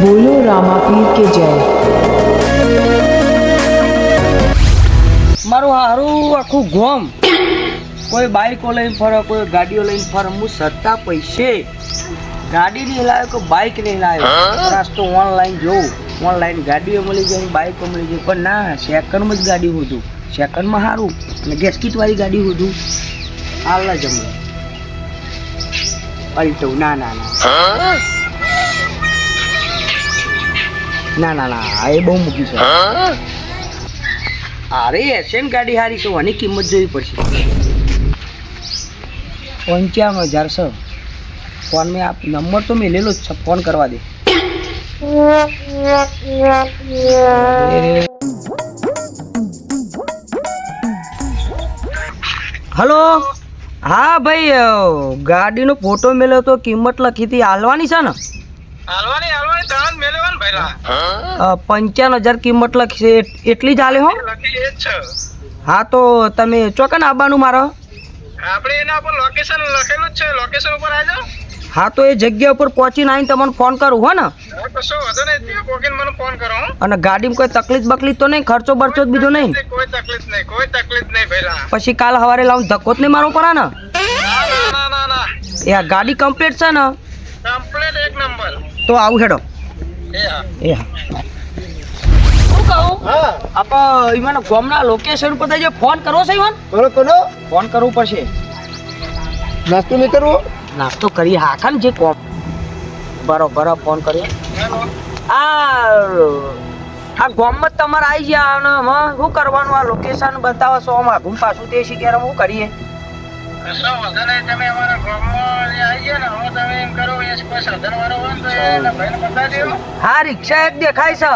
बोलो रामापीर के जय। મારું હારું આખું ગોમ કોઈ બાઈકો લઈને ફરે, કોઈ ગાડીઓ લઈને ફરે. હું સત્તા પૈસે ગાડી નહીં લાવ્યો કે બાઈક નહીં લાવ્યો. રાસ્તો ઓનલાઈન જોઉં, ઓનલાઈન ગાડીઓ મળી જાય, બાઈકો મળી જાય, પણ ના, સેકન્ડમાં જ ગાડી હોતું, સેકન્ડમાં સારું. અને ગેસ્કીટવાળી ગાડી હોતું હાલ જમણે અલ્ટો. ના ના ના ના ના ના, એ બહુ મૂકી છે. અરે એશિયન ગાડી સારી છે, આની કિંમત જોવી પડશે. 55,000 છે. ફોન મેં આપ નંબર તો મેલેલો જ છે, ફોન કરવા દે. હલો, હા ભાઈ, ગાડીનો ફોટો મેલ્યો તો કિંમત લખી હતી, હાલવાની છે ને? 55,000 કિંમત લખી છે, એટલી જ હાલે હો. હા તો તમે ચોકન આવવાનું મારો? હા તો એ જગ્યા ઉપર પહોંચીને આવીને તમને ફોન કરું હો ને. અને ગાડીમાં કોઈ તકલીફ બકલીફ તો નહીં, ખર્ચો બરચો બીજો નહીં? પછી કાલ સવારે લાવું ધક્કો જ નહીં મારવો પડે ને? એ આ ગાડી કમ્પ્લીટ છે ને? તો આવું હેડો. એ હા, શું કહું? આપણે ઈમાનો ગામના લોકેશન ઉપર જે ફોન કરવો છે ઈમાન? કરો ફોન કરવું પડશે. નાસ્તો નહીં કરવો? નાસ્તો કરી હાખા ને જે કોમ. બરોબર, ફોન કરીએ. આ ગામમાં તમારે આવી ગયા અને શું કરવાનું? આ લોકેશન બતાવો છો આઘું પાછું તે શીખ્યા શું કરીએ? હા, રિક્ષા એક દેખાય છે.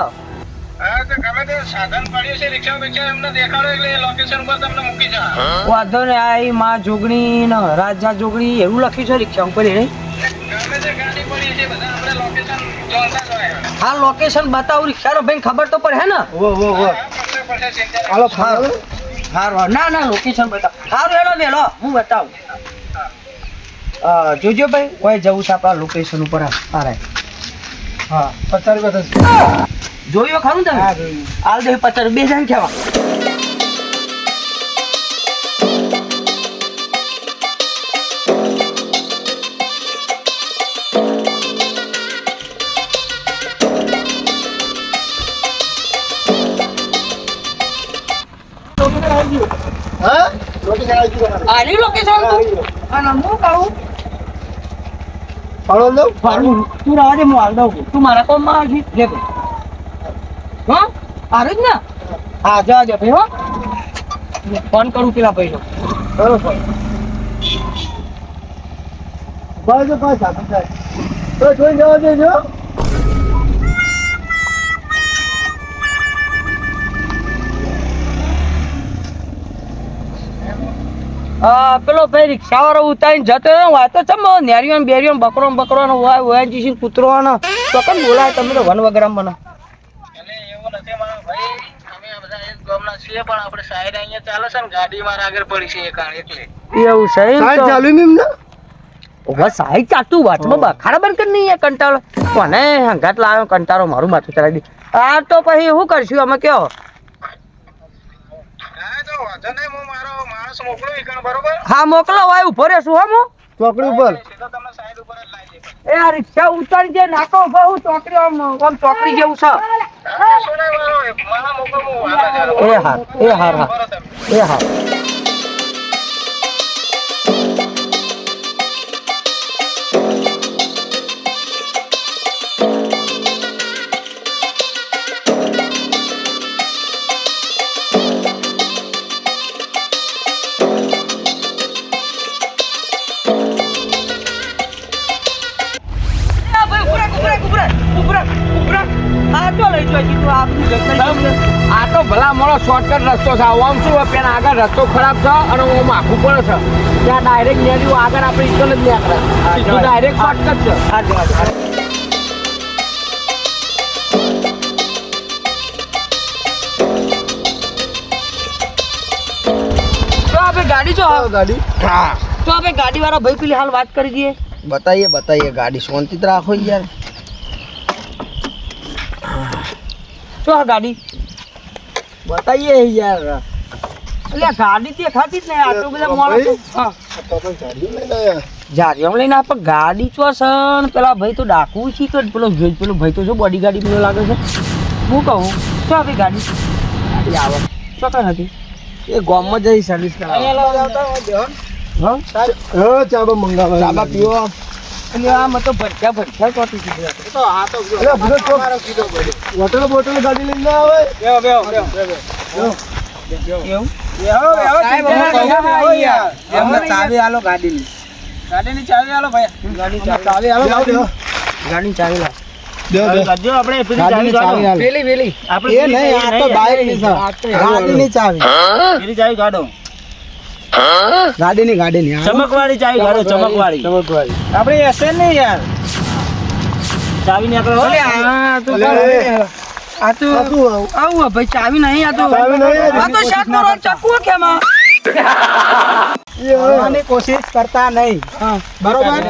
વાંધો ને, આ માં જોગણી ને રાજા જોગણી એવું લખ્યું છે રિક્ષા ઉપર. હા, લોકેશન બતાવું. રિક્ષા નો ભાઈ ખબર તો પડે હે ને? ના ના, લોકેશન બતાવ. સારું હેલો વેલો હું બતાવું. જોજો ભાઈ, કોઈ જવું છે આપણા લોકેશન ઉપર. હા, 50 રૂપિયા જોયો ખરું તમે? હાલ દે 50 બે જણ કેવા. આની લોકેશન અને હું કહું તું રાવા દે, હું હાલ દઉં. તું મારા કોમમાં આવજી લે ભાઈ. હા, આરું જ ને? હા, જવા દે ભાઈ. હો, ફોન કરું પેલા ભાઈ નો. બરોબર, જોઈ જવા દેજો. પેલો ભાઈ રિક્ષા વાળો ઉતારીને જતો હોય તો ચમ નેરીઓ બેરીઓ બકરો હોય જીસી કૂતરો તો કેમ બોલાય તમે તો વન વગેરે મને? એવું છે સાહેબ ચાલતું વાંચમાં ખરાબર કે નહીં? કંટાળો કોને હંગાત લાવ્યો? કંટાળો મારું માથું ચલાવી દી. આ તો પછી શું કરશું અમે? કયો હા, મોકલો. હોય ઉભો રહેશું. હા, હું ચોકડી ઉપર. એ આ રિક્ષા ઉતારી જે નાખો બહુ ચોકડી, આમ ચોકડી જેવું છે. એ હા, એ હા, હા, એ હા. આ તો ભલા મોડો શોર્ટકટ રસ્તો છે. આમ શું પેલા આગળ રસ્તો ખરાબ છે અને હું માખું પડે છે. ત્યાં ડાયરેક્ટ નેરી આગળ આપણે ઇકલ જ નીકળે. ડાયરેક્ટ શોર્ટકટ છે. તો આપણે ગાડી જો ગાડી હા તો આપણે ગાડી વાળા ભાઈ પેલી હાલ વાત કરી દઈએ. बताइए गाड़ी शांति तो रखो यार. શું આ ગાડી બતાઈએ યાર એટલે આ ગાડી તે ખાતી જ નહીં આટલું બધા માણસો હા જારિયો લઈને આપણે ગાડી ચો છે ને પેલા ભાઈ તો ડાકુ છે કે પેલો ભાઈ તો જો બોડી ગાડી પેલો લાગે છે હું કહું શું આપી ગાડી આવે શું કઈ હતી એ ગામમાં જઈ સર્વિસ કરાવવા હા ચાબા મંગાવા ચાબા પીવો અને આમાં તો ભટક્યા ચોટી દીધી તો આ તો બોટલ બોટલ ગાડી લઈને આવે એવું એમને ચાવી આલો ગાડીની ગાડીની ચાવી આલો ભાઈ ગાડીની ચાવી આલો ગાડીની ચાવી લા ગાડીની ચાવી આલો પેલી એ નહીં આ તો બાઇકની છે ગાડીની ચાવી પેલી ચાવી કાઢો ગાડીની ચમકવાળી ચાવી કાઢો ચમકવાળી આપણે એસે નહીં યાર ચાવી નીકળો આ તો આવું ભાઈ ચાવી નહીં આ તો શાક નો રોજ ચક્કુ કેમાં તોડવાની કોશિશ કરતા નહીં બરોબર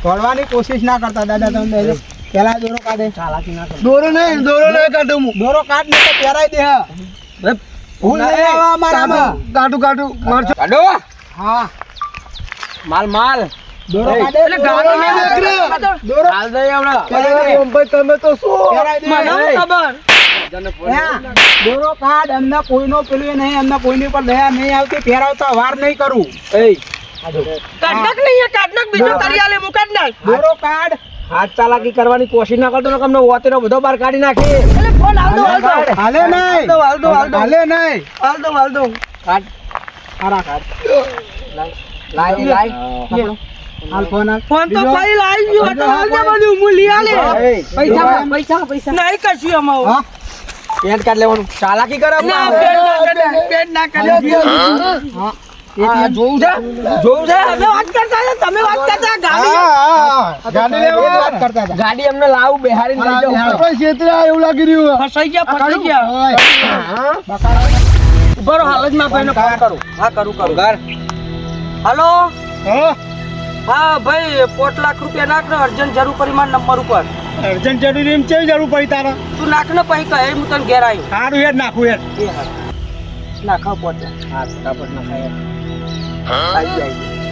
તોડવાની કોશિશ ના કરતા દાદા તમે પેલા દોરો કાઢે ચાલાકી ના કરો દોરો નહીં કાઢું હું દોરો કાઢ ને તો પહેરાઈ દે ભૂલ નહીં આવે અમારામાં કાઢું મારજો કાઢો હા માલ દોરો કાઢે એટલે ગાડી ને દોરો હાલ દે હમણાં ભાઈ તમે તો શું પહેરાઈ દે મને ખબર દોરો કાઢ અમને કોઈનો પેલું નહીં અમને કોઈની પર દયા નહીં આવતી ફેરવતા વાર નહીં કરું કાઢનાક નહીં કાઢનાક બીજું કરી આલે મુ કાઢનાક દોરો કાઢ હાથ ચાલાકી કરવાની કોશિશ ના કરતો ને તમને ઓતેનો બધો બાર કાઢી નાખી એટલે ફોન હાલ દો હાલે નહીં હાલે નહીં હાલ દો કાઢ હારા કાઢ લાઈ હાલ ફોન હાલ ફોન તો ભાઈ લાઈ ગયો તો હાલ દે બધું મુ લઈ આલે પૈસા નહીં કશું અમાવ હા પેન કાર્ડ લેવાનું ચાલાકી કરે ના પેન ના કરે હા જોઉં છે અમે વાત કરતા હતા તમે વાત કરતા ગાડી લેવા વાત કરતા હતા ગાડી અમને લાવું બેહાડીને લઈ જાઉં કોઈ ક્ષેત્રે એવું લાગી રહ્યું ફસાઈ ગયા ઉભરો હાલ જ માં ભાઈને ફોન કરું હા કરું ઘર હાલો હા ભાઈ 5 લાખ રૂપિયા નાખ ને અર્જન્ટ જરૂર પડી મારા નંબર ઉપર અર્જન્ટ જરૂરી એમ છે જરૂર પડી તારા તું નાખ ને પછી કહે હું તને ઘેર આવ્યો સારું યાર નાખું યાર નાખા 5 લાખ હા ફટાફટ નાખાય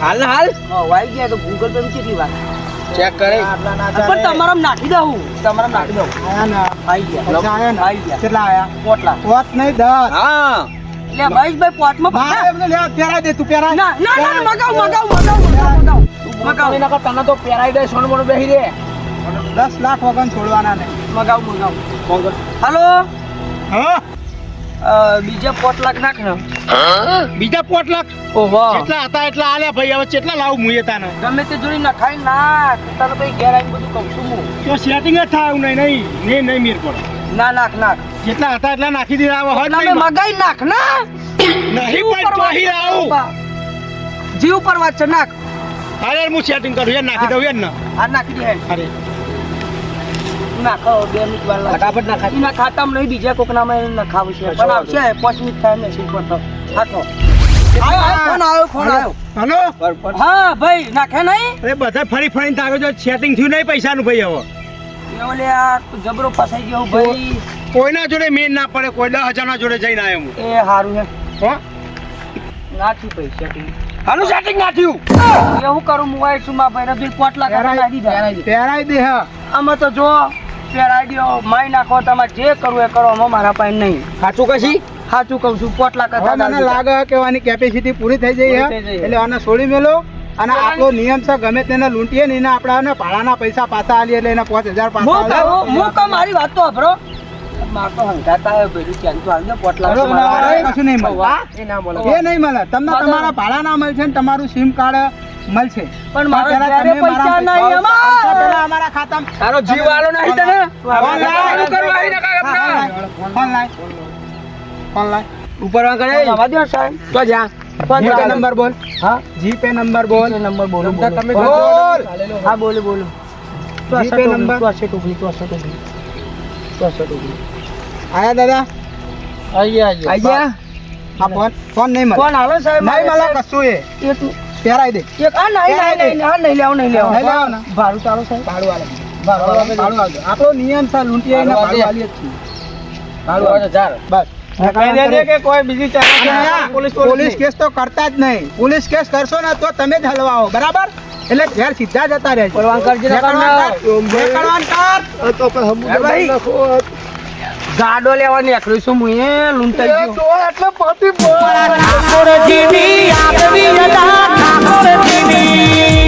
હાલ હા વાઈ ગયા તો ગૂગલ પે માં કેટલી વાત ચેક કરે પણ તમારા નાખી દઉં આયા ના આવી ગયા પૈસા આયા ને આવી ગયા કેટલા આયા 5 લાખ પોત નહીં 10 હા એટલે ભાઈ પોટમાં ભાઈ એમને લે પહેરાઈ દે તું પહેરાઈ ના મગાવ એના તને તો પેરાઈ દે સોન મોન બેહી દે 10 લાખ વગર છોડવાના નહીં મગાવ હાલો હા બીજા 5 લાખ નાખ ને બીજા 5 લાખ ઓહો કેટલા હતા એટલા આલ્યા ભાઈ હવે કેટલા લાવું મુએ તાને ગમે તે જોડી નખાઈ નાખ તને પછી ઘેર આવીને બધું કહું છું હું તો સેટિંગ જ થાય નહીં મીર પર ના નાખ જેટલા હતા એટલા નાખી દે આવો હટ તમે મગાઈ નાખ ના નહીં પણ તો અહીં આવું જીવ પર વાત છે નાખ અરે હું સેટિંગ કરું યાર નાખી દઉં યાર ને આ નાખી દે અરે નાખો 2 મિનિટ વાર ફટાફટ નાખા એના ખાતામાં નહીં બીજા કોક નામે નખાવું છે પણ આવશે 5 મિનિટ થાય ને શું પર હાથો ફોન આવ્યો હાલો હા ભાઈ નાખે નહીં અરે બધા ફરીને તારો જો સેટિંગ થયું નહીં પૈસાનું ભાઈ હવે ઓલે આ જબરો ફસાઈ ગયો ભાઈ કોઈના જોડે મેન ના પડે કોઈ 10,000 ના જોડે જઈને આવ્યો હું એ હારું હે હો નાખ્યું પૈસા હાલું સેટિંગ નાખ્યું એવું કરું મોબાઈલ છું માં ભાઈ રજૂ 5 લાખ નાખી દીધા પહેરાઈ દે હા આમાં તો જો પેરાઈ દ્યો માઈ નાખો તમે જે કરવું એ કરો મારા પાસે નહીં સાચું કશી સાચું કહું છું 5 લાખ મને લાગે કે આની કેપેસિટી પૂરી થઈ જઈ હે એટલે આને છોડી મેલો અને આપણો નિયમ છે ગમે તેને લૂંટીએ ને આપણે ભાડાના પૈસા પાછા આલીએ એટલે એને 5,000 પાછા હું કહું મારી વાત તો અભરો મારતો હંગાતા હે પેલું ચાલ તો હાલ ને 5 લાખ કશું નહીં મળે એ નહીં મળે તમને તમારા ભાડાના મળશે ને તમારું સિમ કાર્ડ મળશે પણ મારા ઘરે પૈસા નહીં પેલા અમારા ખાતામાં તારો જીવ આલો નહીં તને ફોન લાય ઉપર માં કરે આવા દો સાહેબ તો જા જીપે નંબર બોલ હા જીપે નંબર બોલ નંબર બોલો તમે બોલ હા બોલો જીપે નંબર તો હશે ટોકલી આયા દાદા આયા હા ફોન નહીં મળે ફોન આલો સાહેબ નહીં મળે કશું એ એક પહેરાઈ દે એક આ નહીં લેવો નહીં લેવો ને ભાડું ચાલો સાહેબ ભાડું આલે ભાડું આવજો આપણો નિયમ છે લૂંટીએ ને ભાડું આલીએ જ છીએ બસ પોલીસ કેસ તો કરતા જ નહીં. પોલીસ કેસ કરશો ને તો તમે જ હલવાઓ, બરાબર? એટલે ઘેર સીધા જતા રહેજો. નીકળવાનું કર. ગાડો લેવા નીકળ્યું છું હું એ લૂંટાઈ ગયો એટલે પતિ ઠાકોરજીની આપવી અદા ઠાકોરજીની